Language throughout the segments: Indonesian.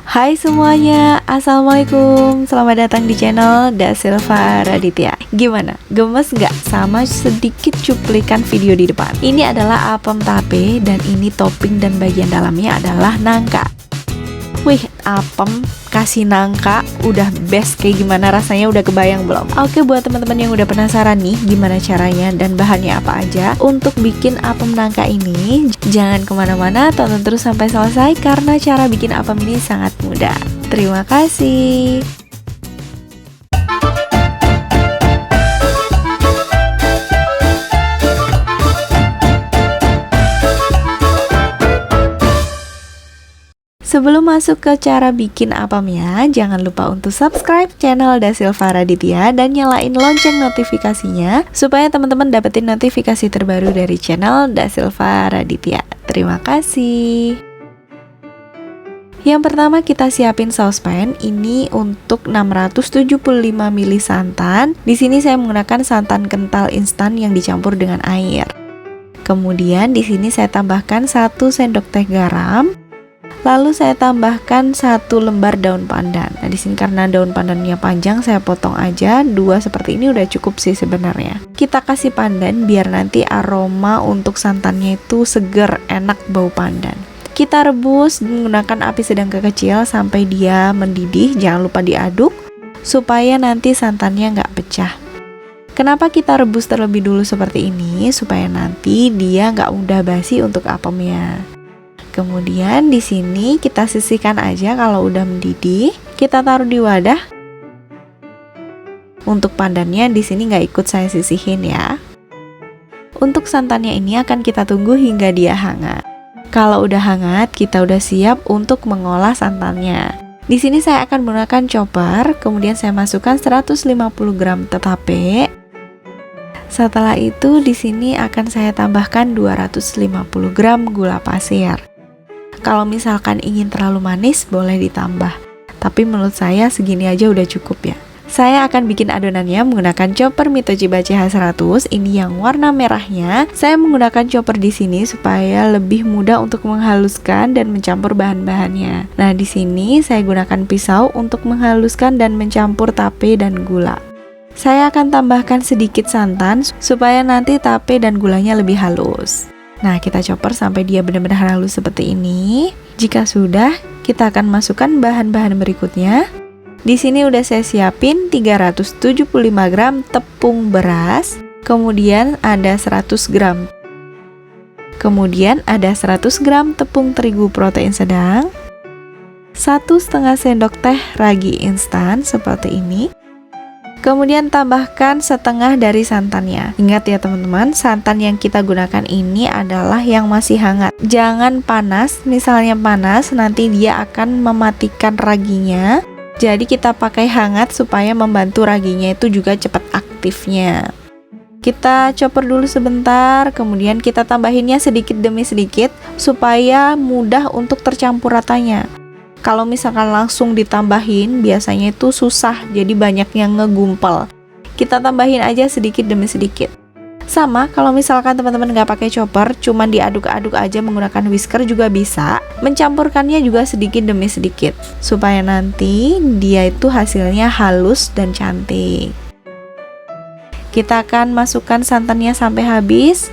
Hai semuanya, Assalamualaikum. Selamat datang di channel Dasilva Raditya. Gimana? Gemes nggak sama sedikit cuplikan video di depan? Ini adalah apem tape dan ini topping dan bagian dalamnya adalah nangka. Wih, apem kasih nangka udah best, kayak gimana rasanya udah kebayang belum? Oke, buat teman-teman yang udah penasaran nih gimana caranya dan bahannya apa aja untuk bikin apem nangka ini, jangan kemana-mana, tonton terus sampai selesai karena cara bikin apem ini sangat mudah. Terima kasih. Sebelum masuk ke cara bikin apemnya, jangan lupa untuk subscribe channel Dasilva Raditya dan nyalain lonceng notifikasinya supaya teman-teman dapetin notifikasi terbaru dari channel Dasilva Raditya. Terima kasih. Yang pertama kita siapin saucepan ini untuk 675 ml santan. Di sini saya menggunakan santan kental instan yang dicampur dengan air. Kemudian di sini saya tambahkan 1 sendok teh garam. Lalu saya tambahkan 1 lembar daun pandan. Nah, di sini karena daun pandannya panjang, saya potong aja 2 seperti ini udah cukup sih sebenarnya. Kita kasih pandan biar nanti aroma untuk santannya itu seger, enak bau pandan. Kita rebus menggunakan api sedang ke kecil sampai dia mendidih. Jangan lupa diaduk supaya nanti santannya nggak pecah. Kenapa kita rebus terlebih dulu seperti ini? Supaya nanti dia nggak mudah basi untuk apemnya. Kemudian di sini kita sisihkan aja kalau udah mendidih. Kita taruh di wadah. Untuk pandannya di sini nggak ikut saya sisihin ya. Untuk santannya ini akan kita tunggu hingga dia hangat. Kalau udah hangat, kita udah siap untuk mengolah santannya. Di sini saya akan menggunakan chopper. Kemudian saya masukkan 150 gram tape. Setelah itu di sini akan saya tambahkan 250 gram gula pasir. Kalau misalkan ingin terlalu manis boleh ditambah, tapi menurut saya segini aja udah cukup ya. Saya akan bikin adonannya menggunakan chopper Mitochiba CH100. Ini yang warna merahnya. Saya menggunakan chopper di sini supaya lebih mudah untuk menghaluskan dan mencampur bahan-bahannya. Nah, di sini saya gunakan pisau untuk menghaluskan dan mencampur tape dan gula. Saya akan tambahkan sedikit santan supaya nanti tape dan gulanya lebih halus. Nah, kita chopper sampai dia benar-benar halus seperti ini. Jika sudah, kita akan masukkan bahan-bahan berikutnya. Di sini udah saya siapin 375 gram tepung beras, kemudian ada 100 gram. Kemudian ada 100 gram tepung terigu protein sedang, 1,5 sendok teh ragi instan seperti ini. Kemudian tambahkan setengah dari santannya. Ingat ya teman-teman, santan yang kita gunakan ini adalah yang masih hangat. Jangan panas, misalnya panas nanti dia akan mematikan raginya. Jadi kita pakai hangat supaya membantu raginya itu juga cepat aktifnya. Kita chopper dulu sebentar, kemudian kita tambahinnya sedikit demi sedikit supaya mudah untuk tercampur ratanya. Kalau misalkan langsung ditambahin biasanya itu susah, jadi banyak yang ngegumpal. Kita tambahin aja sedikit demi sedikit. Sama kalau misalkan teman-teman nggak pakai chopper, cuman diaduk-aduk aja menggunakan whisker juga bisa. Mencampurkannya juga sedikit demi sedikit supaya nanti dia itu hasilnya halus dan cantik. Kita akan masukkan santannya sampai habis.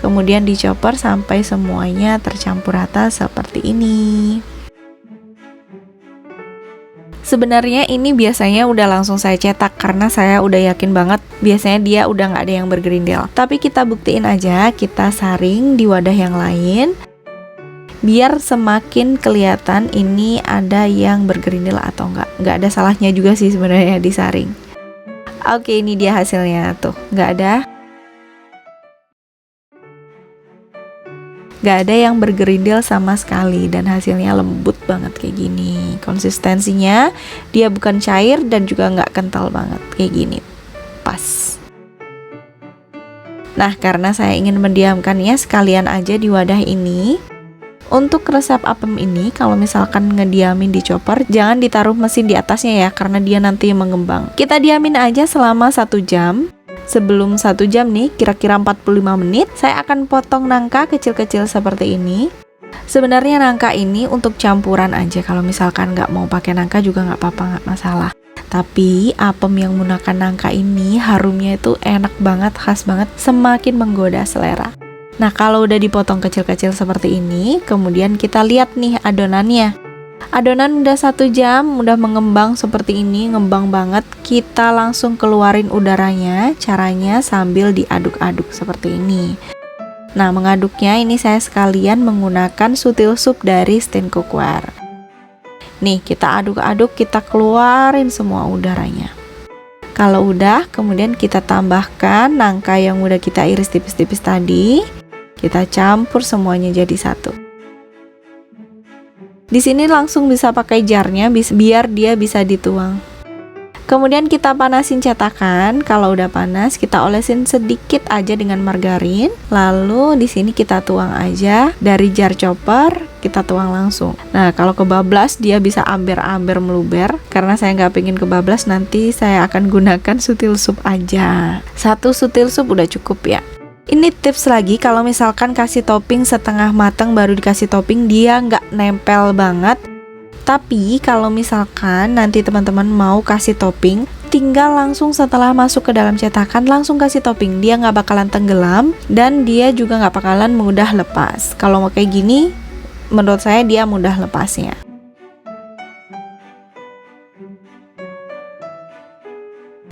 Kemudian dichopper sampai semuanya tercampur rata seperti ini. Sebenarnya ini biasanya udah langsung saya cetak karena saya udah yakin banget biasanya dia udah nggak ada yang bergerindil. Tapi kita buktiin aja, kita saring di wadah yang lain biar semakin kelihatan ini ada yang bergerindil atau enggak. Nggak ada salahnya juga sih sebenarnya disaring. Oke, ini dia hasilnya tuh, nggak ada. Gak ada yang bergerindil sama sekali dan hasilnya lembut banget kayak gini. Konsistensinya dia bukan cair dan juga nggak kental banget kayak gini, pas. Nah, karena saya ingin mendiamkannya sekalian aja di wadah ini. Untuk resep apem ini kalau misalkan ngediamin di chopper, jangan ditaruh mesin di atasnya ya, karena dia nanti mengembang. Kita diamin aja selama 1 jam. Sebelum 1 jam nih, kira-kira 45 menit, saya akan potong nangka kecil-kecil seperti ini. Sebenarnya nangka ini untuk campuran aja, kalau misalkan nggak mau pakai nangka juga nggak apa-apa, nggak masalah. Tapi apem yang menggunakan nangka ini harumnya itu enak banget, khas banget, semakin menggoda selera. Nah, kalau udah dipotong kecil-kecil seperti ini, kemudian kita lihat nih adonannya. Adonan udah 1 jam, udah mengembang seperti ini, ngembang banget. Kita langsung keluarin udaranya, caranya sambil diaduk-aduk seperti ini. Nah, mengaduknya ini saya sekalian menggunakan sutil soup dari Steen Cookware. Nih, kita aduk-aduk, kita keluarin semua udaranya. Kalau udah, kemudian kita tambahkan nangka yang udah kita iris tipis-tipis tadi. Kita campur semuanya jadi satu. Di sini langsung bisa pakai jarnya biar dia bisa dituang. Kemudian kita panasin cetakan. Kalau udah panas, kita olesin sedikit aja dengan margarin. Lalu di sini kita tuang aja dari jar chopper, kita tuang langsung. Nah, kalau kebablas dia bisa amber-amber meluber. Karena saya nggak pengen kebablas, nanti saya akan gunakan sutil soup aja. 1 sutil soup udah cukup ya. Ini tips lagi, kalau misalkan kasih topping setengah matang baru dikasih topping, dia nggak nempel banget. Tapi kalau misalkan nanti teman-teman mau kasih topping, tinggal langsung setelah masuk ke dalam cetakan langsung kasih topping. Dia nggak bakalan tenggelam dan dia juga nggak bakalan mudah lepas. Kalau mau kayak gini, menurut saya dia mudah lepasnya.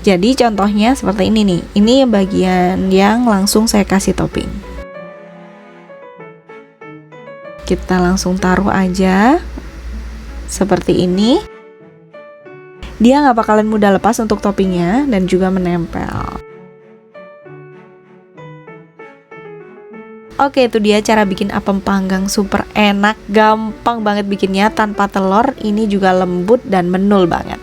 Jadi contohnya seperti ini nih. Ini bagian yang langsung saya kasih topping. Kita langsung taruh aja seperti ini. Dia nggak bakalan mudah lepas untuk toppingnya dan juga menempel. Oke, itu dia cara bikin apem panggang super enak, gampang banget bikinnya tanpa telur. Ini juga lembut dan menul banget.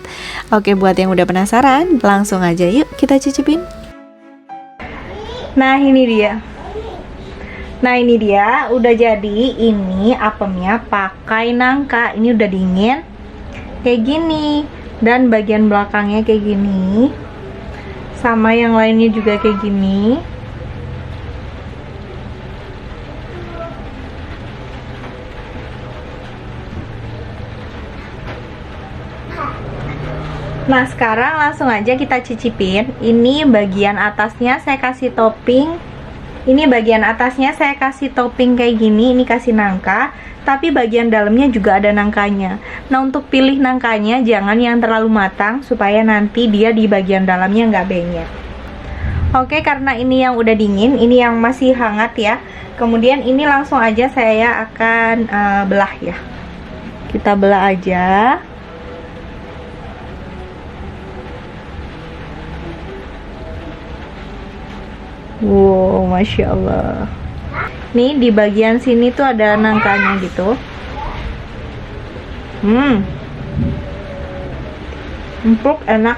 Oke, buat yang udah penasaran, langsung aja yuk kita cicipin. Nah, ini dia. Udah jadi. Ini apemnya pakai nangka. Ini udah dingin kayak gini, dan bagian belakangnya kayak gini, sama yang lainnya juga kayak gini. Nah, sekarang langsung aja kita cicipin. Ini bagian atasnya saya kasih topping. Ini bagian atasnya saya kasih topping kayak gini, ini kasih nangka, tapi bagian dalamnya juga ada nangkanya. Nah, untuk pilih nangkanya jangan yang terlalu matang supaya nanti dia di bagian dalamnya nggak benyek. Oke, karena ini yang udah dingin, ini yang masih hangat ya. Kemudian ini langsung aja saya akan belah ya. Kita belah aja. Wow, Masya Allah. Nih di bagian sini tuh ada nangkanya gitu. Empuk, enak.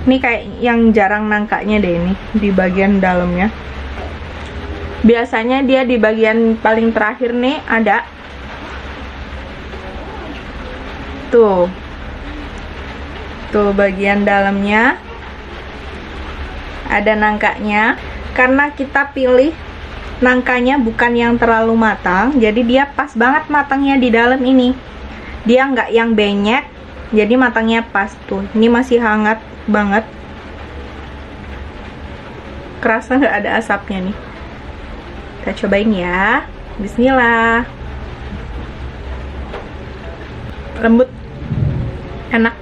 Ini kayak yang jarang nangkanya deh ini di bagian dalamnya. Biasanya dia di bagian paling terakhir nih ada. Tuh bagian dalamnya ada nangkanya. Karena kita pilih nangkanya bukan yang terlalu matang, jadi dia pas banget matangnya di dalam ini. Dia nggak yang benyek, jadi matangnya pas tuh. Ini masih hangat banget, kerasa nggak ada asapnya nih. Kita cobain ya. Bismillah. Lembut, enak.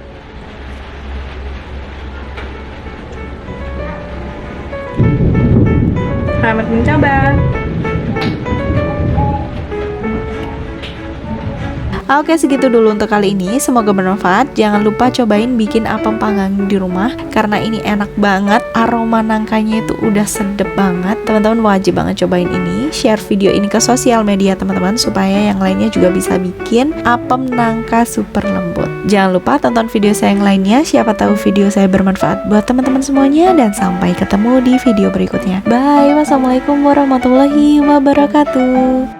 Selamat mencoba. Oke, segitu dulu untuk kali ini. Semoga bermanfaat. Jangan lupa cobain bikin apem panggang di rumah, karena ini enak banget. Aroma nangkanya itu udah sedep banget. Teman-teman wajib banget cobain ini. Share video ini ke sosial media teman-teman, supaya yang lainnya juga bisa bikin apem nangka super lembut. Jangan lupa tonton video saya yang lainnya. Siapa tahu video saya bermanfaat buat teman-teman semuanya. Dan sampai ketemu di video berikutnya. Bye. Wassalamualaikum warahmatullahi wabarakatuh.